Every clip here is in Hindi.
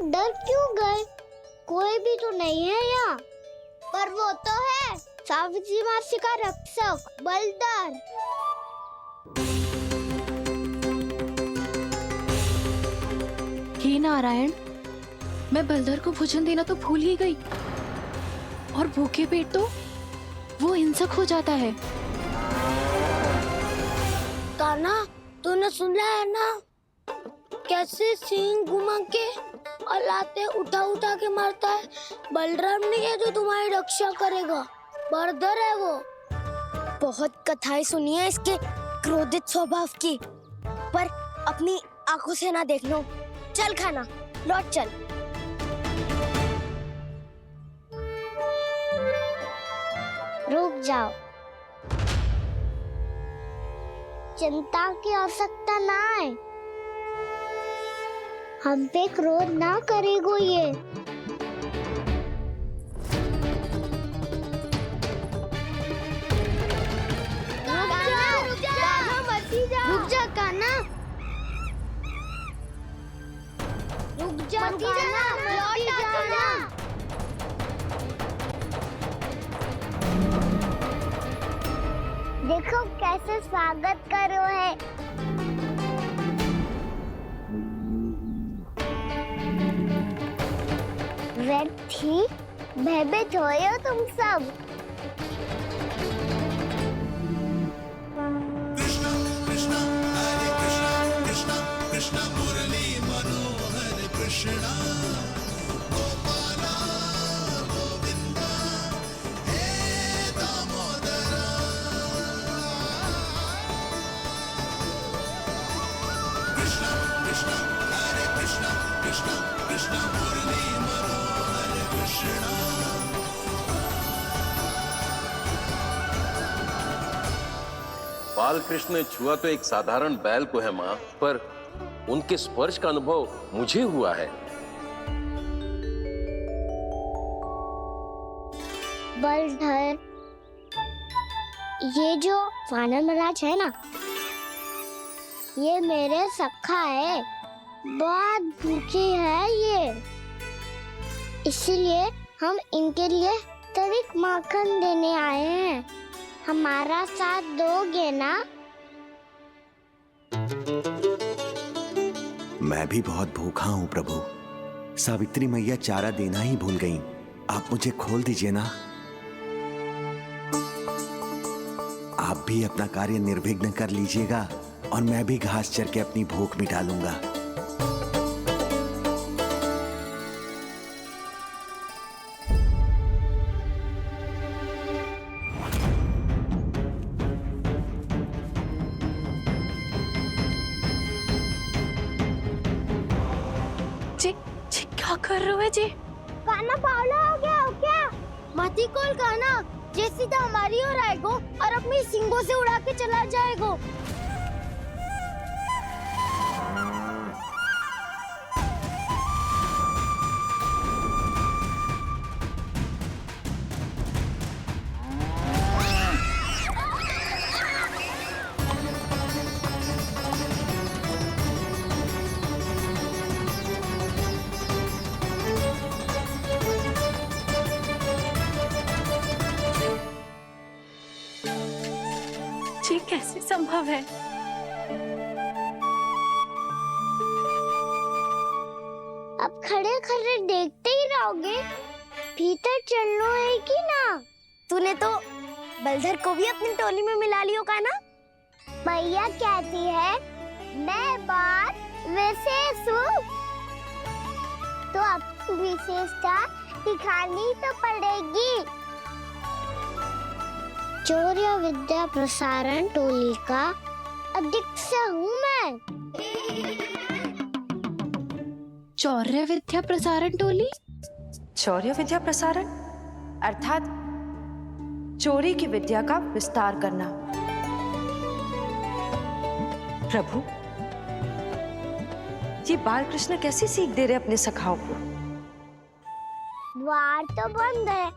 आप डर क्यों गए? कोई भी तो नहीं है यहाँ। पर वो तो है, सावित्री मासी का रक्षक बलदार। हे नारायण, मैं बलदर को भोजन देना तो भूल ही गई, और भूखे पेट तो वो हिंसक हो जाता है। कान्हा, तूने सुना है ना कैसे सींग घुमा के और लाते उठा उठा के मारता है? बलराम नहीं है जो तुम्हारी रक्षा करेगा, बलदर है वो। बहुत कथाएं सुनी है इसके क्रोधित स्वभाव की, पर अपनी आंखों से ना देख लो। चल खाना, लौट चल। रुक जाओ, चिंता की आवश्यकता ना है। हम पे क्रोध ना करेगो ये। रुक जा कान्हा, रुक जा कान्हा, लौट जाना। देखो कैसे स्वागत करो है। व्यर्थी भयभीत हो तुम सब। कृष्णा कृष्णा हरे कृष्णा कृष्णा कृष्णा मुरली मनोहर कृष्णा गोपाला गोविंदा हे दामोदरा। कृष्णा कृष्णा हरे कृष्णा कृष्णा कृष्णा मुरली मनोहर कृष्णा। बालकृष्ण ने छुआ तो एक साधारण बैल को है माँ, पर उनके स्पर्श का अनुभव मुझे हुआ है। बलधर, ये जो वानर महाराज है ना, ये मेरे सखा है। बहुत भूखे हैं ये, इसीलिए हम इनके लिए तनिक माखन देने आए हैं। हमारा साथ दोगे ना? मैं भी बहुत भूखा हूँ प्रभु। सावित्री मैया चारा देना ही भूल गईं। आप मुझे खोल दीजिए ना। आप भी अपना कार्य निर्विघ्न कर लीजिएगा और मैं भी घास चर के अपनी भूख मिटा लूंगा। क्या कर रहे हो जी? कान्हा पावला हो गया हो क्या? मती कोल कान्हा, जे सीधा हमारी ओर आएगो और अपनी सींगों से उड़ा के चला जाएगो। ये कैसे संभव है? अब खड़े खड़े देखते ही रहोगे? भीतर चलना है कि ना? तूने तो बलधर को भी अपनी टोली में मिला लियो कान्हा। भैया कहती है मैं बात विशेष हूँ, तो अपनी विशेषता दिखानी तो पड़ेगी। चौर्य विद्या प्रसारण टोली का अध्यक्ष हूँ मैं। चौर्य विद्या प्रसारण टोली? चौर्य विद्या प्रसारण अर्थात चोरी की विद्या का विस्तार करना। प्रभु, ये बालकृष्ण कैसी सीख दे रहे अपने सखाओं को? द्वार तो बंद है,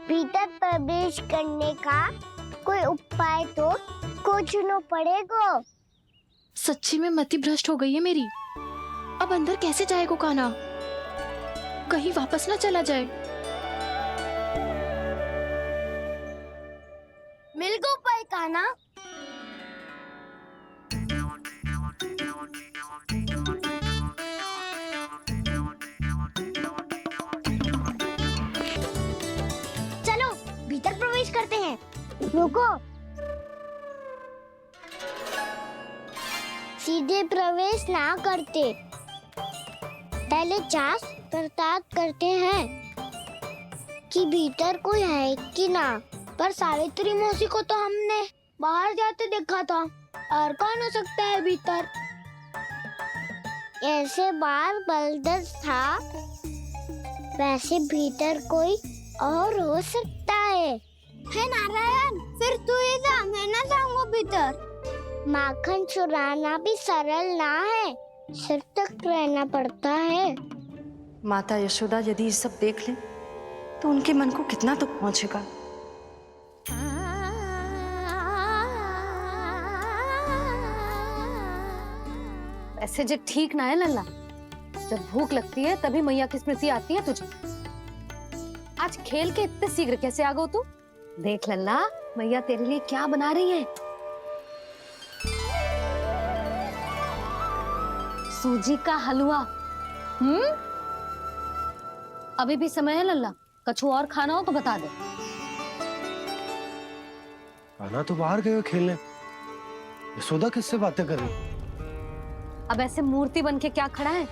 भीतर प्रवेश करने का कोई उपाय तो खोजना पड़ेगा। सच्ची में मति भ्रष्ट हो गई है मेरी। अब अंदर कैसे जाएगा कान्हा? कहीं वापस ना चला जाए। मिल गो पाए कान्हा। चलो भीतर प्रवेश करते हैं। रुको, सीधे प्रवेश ना करते, पहले जांच पड़ताल करते हैं कि भीतर कोई है कि ना। पर सावित्री मौसी को तो हमने बाहर जाते देखा था, और कौन हो सकता है भीतर? ऐसे बाहर बलदर था, वैसे भीतर कोई और हो सकता है नारायण? फिर तू ही जा, मैं ना जाऊंगा भीतर। माखन चुराना भी सरल ना है, सिर तक रहना पड़ता है। माता यशोदा यदि ये सब देख लें तो उनके मन को कितना दुख पहुंचेगा। ऐसे जो ठीक ना है लल्ला, जब भूख लगती है तभी मैया की स्मृति आती है तुझे। आज खेल के इतने शीघ्र कैसे आ गो तू? देख लल्ला, मैया तेरे लिए क्या बना रही है। सूजी का हलवा। अभी भी समय है लल्ला, कछु और खाना हो तो बता दे। कान्हा तो बाहर गए खेलने, यशोदा किससे बातें कर रही? अब ऐसे मूर्ति बन के क्या खड़ा है,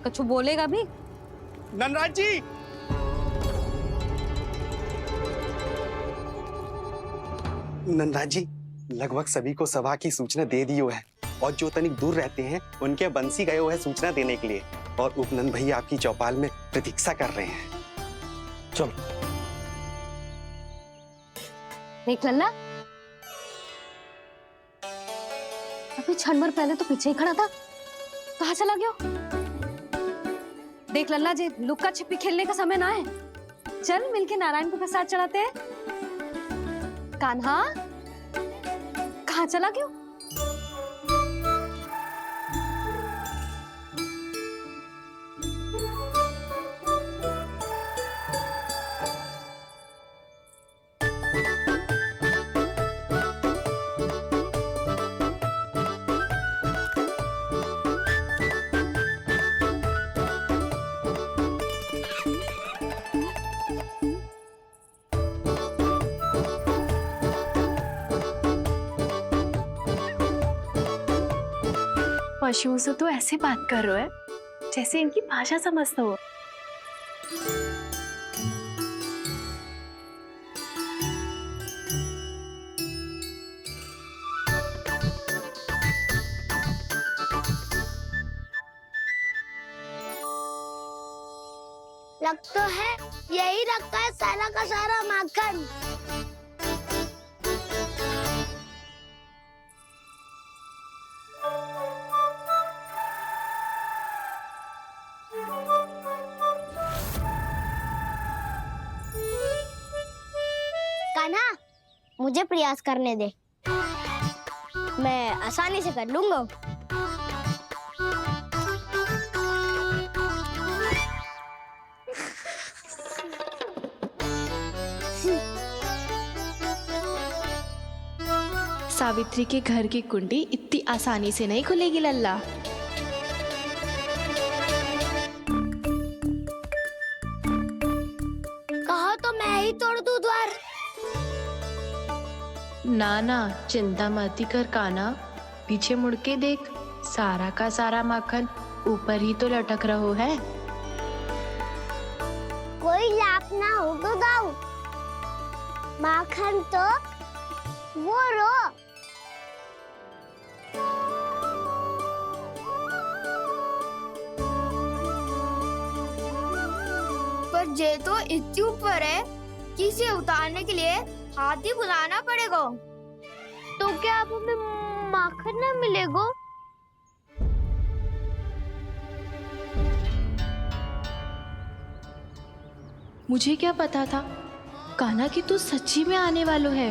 कछु बोलेगा भी? ननराज जी, ननराज जी, लगभग सभी को सभा की सूचना दे दी है, और जो तनिक दूर रहते हैं उनके बंसी गए हुए हैं सूचना देने के लिए, और उपनंद भैया आपकी चौपाल में प्रतीक्षा कर रहे हैं। चलो। देख लल्ला, अभी क्षण भर पहले तो पीछे ही खड़ा था, कहाँ चला गया? देख लल्ला जी, लुक्का छिपी खेलने का समय ना है, चल मिलके नारायण को प्रसाद चढ़ाते हैं। कान्हा, कहाँ चला गया? पशुओं से तो ऐसे बात कर रहे हो जैसे इनकी भाषा समझते हो। लग तो है यही रखा है सारा का सारा माखन। कान्हा, मुझे प्रयास करने दे, मैं आसानी से कर लूंगा। सावित्री के घर की कुंडी इतनी आसानी से नहीं खुलेगी लल्ला। कहा तो मैं ही तोड़ दूं द्वार। ना ना, चिंता मत कर कान्हा, पीछे मुड़ के देख, सारा का सारा माखन ऊपर ही तो लटक रहो है। कोई लाभ ना हो तो दाऊ, माखन तो वो रो। पर जे तो इतनी ऊपर है कि इसे उतारने के लिए हाथी बुलाना पड़ेगा। तो क्या अब हमें माखन ना मिलेगा? मुझे क्या पता था कान्हा कि तू सच्ची में आने वालो है।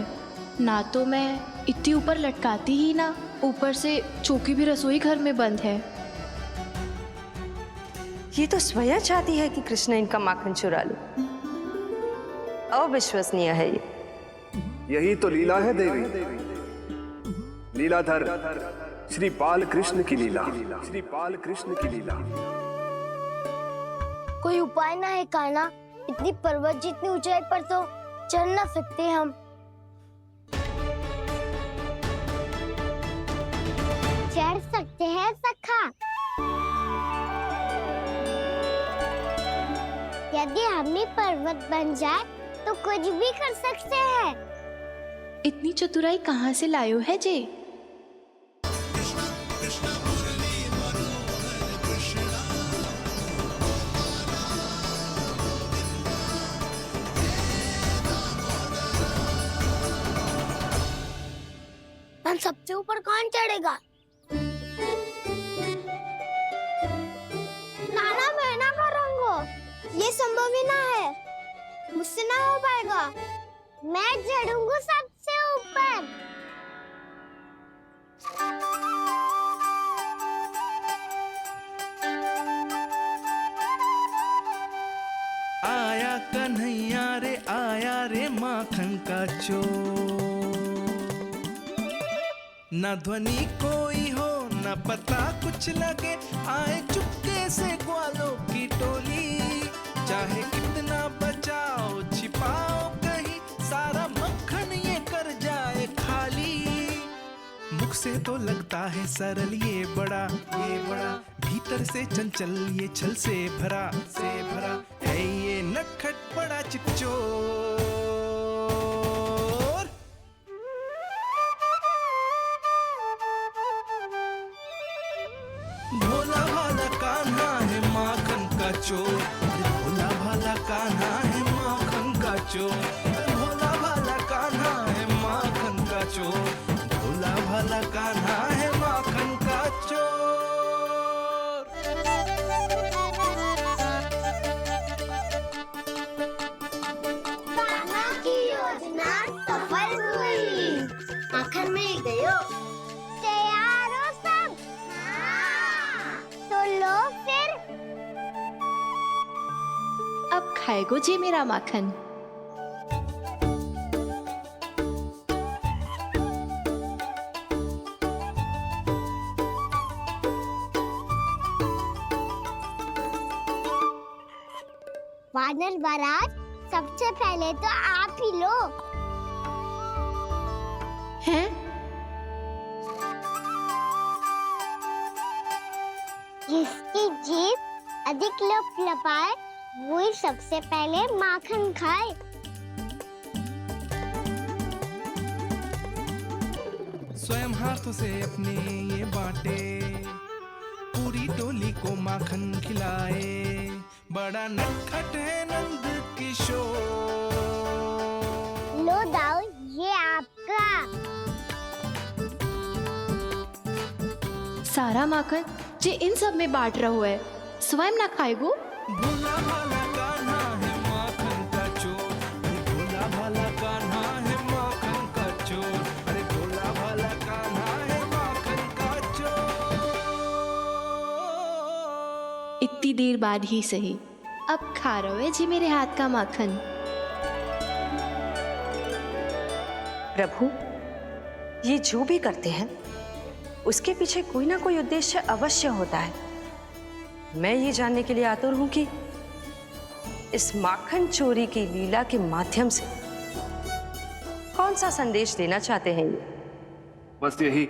ना तो मैं इतनी ऊपर लटकाती ही ना, ऊपर से चौकी भी रसोई घर में बंद है। ये तो स्वयं चाहती है कि कृष्ण इनका माखन चुरा ले। अविश्वसनीय है ये। यही तो लीला है देवी, लीलाधर श्री बाल कृष्ण की लीला, श्री बाल कृष्ण की लीला। कोई उपाय ना है कान्हा? इतनी पर्वत जितनी ऊंचाई पर तो चढ़ ना सकते हम। चढ़ सकते हैं सखा, यदि हम भी पर्वत बन जाए तो कुछ भी कर सकते हैं। इतनी चतुराई कहाँ से लायो है जे? हम सबसे ऊपर कौन चढ़ेगा? नाना मैं ना करूँगा, ये संभव ही ना है, मुझसे ना हो पाएगा। मैं चढ़ूंगा सबसे ऊपर। आया कन्हैया रे आया रे माखन का चोर, न ध्वनि कोई हो न पता कुछ लगे, आए चुपके से ग्वालों की टोली। चाहे कितना बचाओ छिपाओ कहीं, सारा मक्खन ये कर जाए खाली। मुख से तो लगता है सरल ये बड़ा भीतर से चंचल ये छल से भरा है ये नटखट बड़ा चिच्चोर। भोला भाला कान्हा है माखन का चोर, भोला भाला कान्हा है माखन का चोर, भोला भाला कान्हा है माखन का चोर, भोला भाला कान्हा है माखन का चोर। कान्हा की योजना सफल हुई, माखन मिल गयो। तैयार हो सब? तो लो फिर। अब खाएगो जे मेरा माखन। वानर बारात, सबसे पहले तो आप ही लो। हैं? जिसकी जीभ अधिक लपलपाए वही सबसे पहले माखन खाए। स्वयं हाथों से अपने ये बांटे, पूरी टोली को माखन खिलाए, बड़ा नटखट है नंद किशोर। लो दाऊ, ये आपका। सारा माखन जे इन सब में बांट रहो है, स्वयं ना खाएगो? भोला भाला कान्हा है माखन का चोर, भोला भाला कान्हा है माखन का चोर, अरे भोला भाला कान्हा है माखन का चोर। इतनी देर बाद ही सही, अब खा रहो है जी मेरे हाथ का माखन। प्रभु, ये जो भी करते हैं उसके पीछे कोई ना कोई उद्देश्य अवश्य होता है। मैं ये जानने के लिए आतुर हूं कि इस माखन चोरी की लीला के माध्यम से कौन सा संदेश देना चाहते हैं ये। बस यही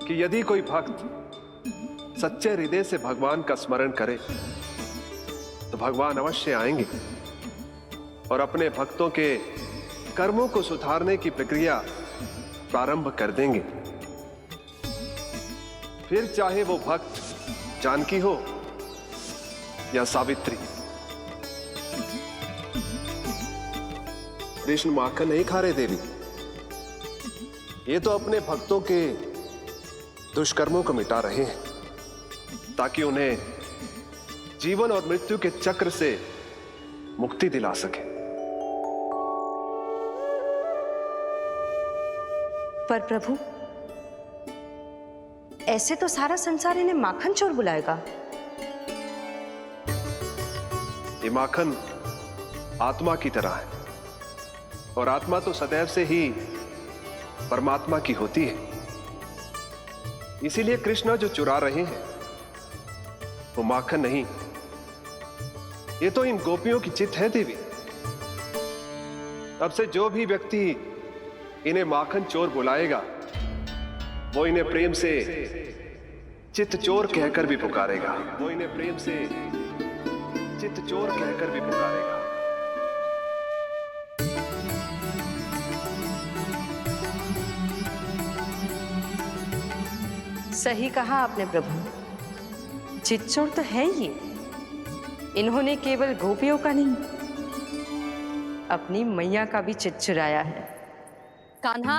कि यदि कोई भक्त सच्चे हृदय से भगवान का स्मरण करे तो भगवान अवश्य आएंगे और अपने भक्तों के कर्मों को सुधारने की प्रक्रिया प्रारंभ कर देंगे। फिर चाहे वो भक्त जानकी हो या सावित्री। कृष्ण माखन नहीं खा रहे देवी, ये तो अपने भक्तों के दुष्कर्मों को मिटा रहे हैं ताकि उन्हें जीवन और मृत्यु के चक्र से मुक्ति दिला सके। पर प्रभु, ऐसे तो सारा संसार इन्हें माखन चोर बुलाएगा। ये माखन आत्मा की तरह है और आत्मा तो सदैव से ही परमात्मा की होती है। इसीलिए कृष्ण जो चुरा रहे हैं वो माखन नहीं, ये तो इन गोपियों की चित्त है देवी। तब से जो भी व्यक्ति इन्हें माखन चोर बुलाएगा वो इन्हें प्रेम से चित्त चोर कहकर भी पुकारेगा। वो इन्हें प्रेम से चित्त चोर कहकर भी पुकारेगा। सही कहा आपने प्रभु, चित्चोर तो है ये। इन्होंने केवल गोपियों का नहीं, अपनी मैया का भी चित्त चुराया है। कान्हा,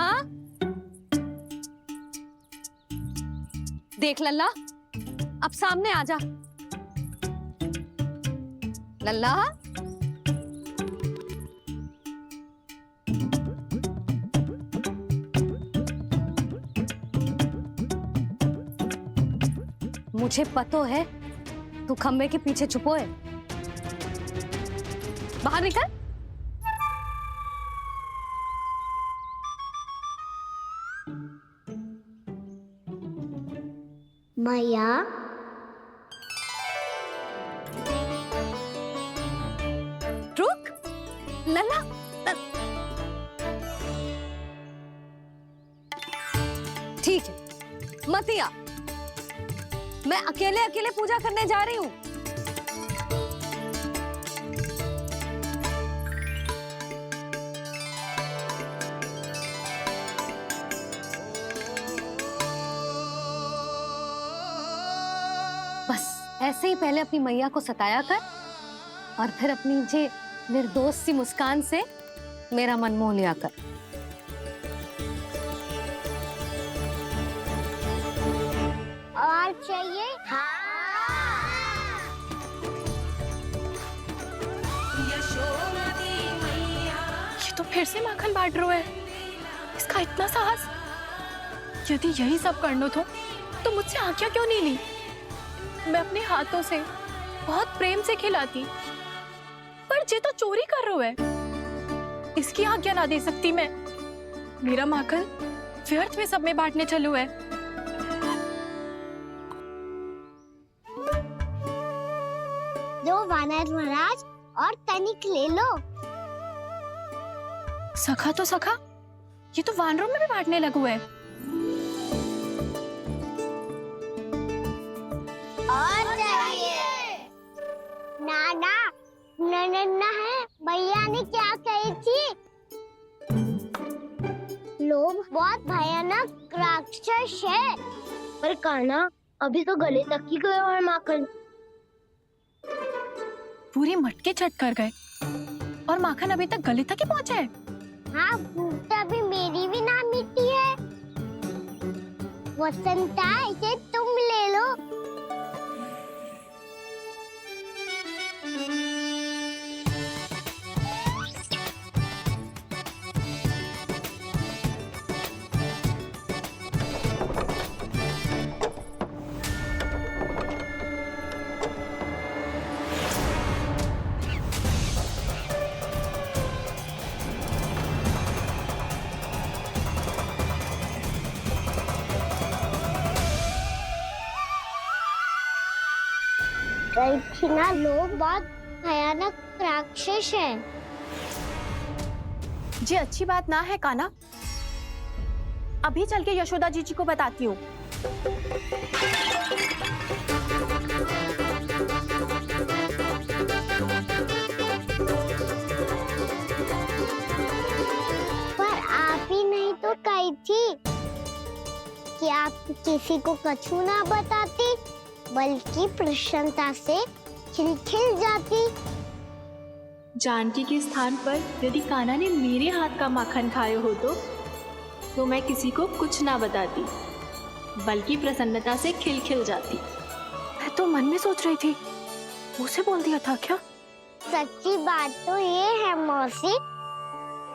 देख लल्ला, अब सामने आ जा। लल्ला, मुझे पतो है तू खम्बे के पीछे छुपो है। बाहर निकल। मैया, रुक लल्ला, ठीक है मत आ, मैं अकेले अकेले पूजा करने जा रही हूँ। बस ऐसे ही पहले अपनी मैया को सताया कर और फिर अपनी जे निर्दोष सी मुस्कान से मेरा मन मोह लिया कर। और चाहिए? हाँ। ये तो फिर से माखन बांट रहा है। इसका इतना साहस। यदि यही सब करना तो मुझसे आज्ञा क्यों नहीं ली? मैं अपने हाथों से बहुत प्रेम से खिलाती, पर ये तो चोरी कर रहा है। इसकी आज्ञा ना दे सकती मैं। मेरा माखन व्यर्थ में सब में बांटने चलू है। दो वानर महाराज और तनिक ले लो। सखा तो सखा, ये तो वानरों में भी बांटने लगू है। और चाहिए? नाना, नन्ना है, भैया ने क्या कही थी? लोभ बहुत भयानक राक्षस है। पर कान्हा, अभी तो गले तक ही गया है माखन। पूरी मटके चट कर गए और माखन अभी तक गले तक ही पहुंचा है। हाँ, भूख तभी मेरी भी ना मिटी है। वसंता, इसे तुम ले लो। ना, लोग बहुत भयानक राक्षस हैं। जी अच्छी बात ना है कान्हा। अभी चल के यशोदा जी को बताती हूँ। पर आप ही नहीं तो कही थी कि आप किसी को कछु ना बताती, बल्कि प्रसन्नता से खिलखिल जाती। जानकी के स्थान पर यदि कान्हा ने मेरे हाथ का माखन खाया हो तो मैं किसी को कुछ ना बताती, बल्कि प्रसन्नता से खिलखिल जाती। मैं तो मन में सोच रही थी, उसे बोल दिया था क्या? सच्ची बात तो ये है मौसी,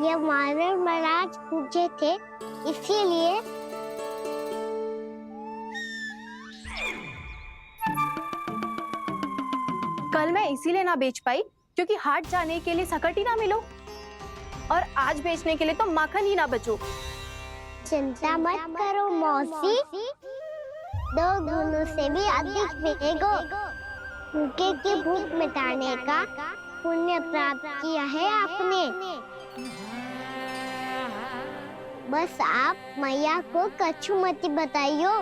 ये वानर महाराज पूछे थे, इसीलिए। कल मैं इसीलिए ना बेच पाई क्योंकि हाट जाने के लिए सकट ही ना मिलो और आज बेचने के लिए तो माखन ही ना बचो। चिंता मत करो मौसी, 2 गुनों से भी अधिक मिलेगा। भूखे की भूख मिटाने का पुण्य प्राप्त किया है आपने। बस आप मैया को कछु मत बताइयो।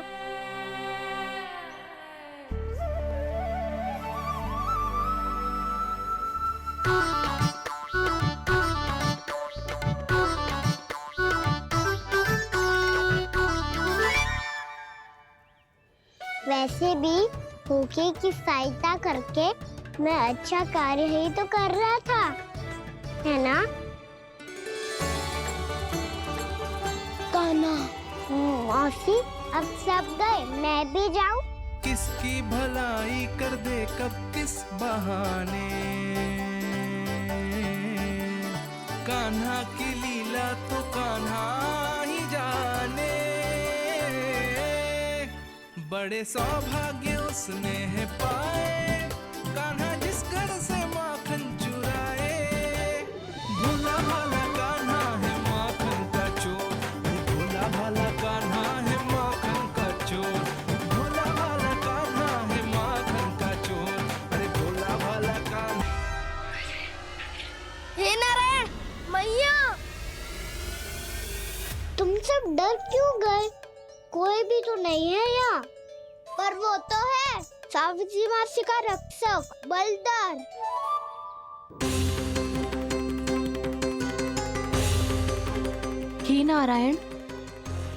वैसे भी भूखे की सहायता करके मैं अच्छा कार्य ही तो कर रहा था, है ना? कान्हा, मौसी अब सब गए, मैं भी जाऊं? किसकी भलाई कर दे कब किस बहाने, कान्हा की लीला तो कान्हा ही जाने। बड़े सौभाग्य उसने है पाए, कान्हा जिस घर से माखन चुराए। भोला भाला कान्हा है माखन का चोर, भोला भाला कान्हा है माखन का चोर, भोला भाला कान्हा है माखन का चोर, अरे भोला भाला कान्हा। हे नारायण, मैया, तुम सब डर क्यों गए? कोई भी तो नहीं है यहाँ। पर वो तो है, सावित्री मासी का रक्षक बलदार। हे नारायण,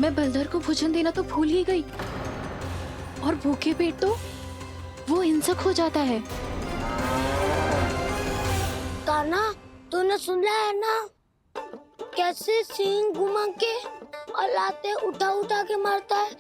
मैं बलदर को भोजन देना तो भूल ही गई और भूखे पेट तो वो हिंसक हो जाता है। कान्हा, तूने सुना है ना कैसे सींग घुमा के और लाते उठा उठा के मारता है?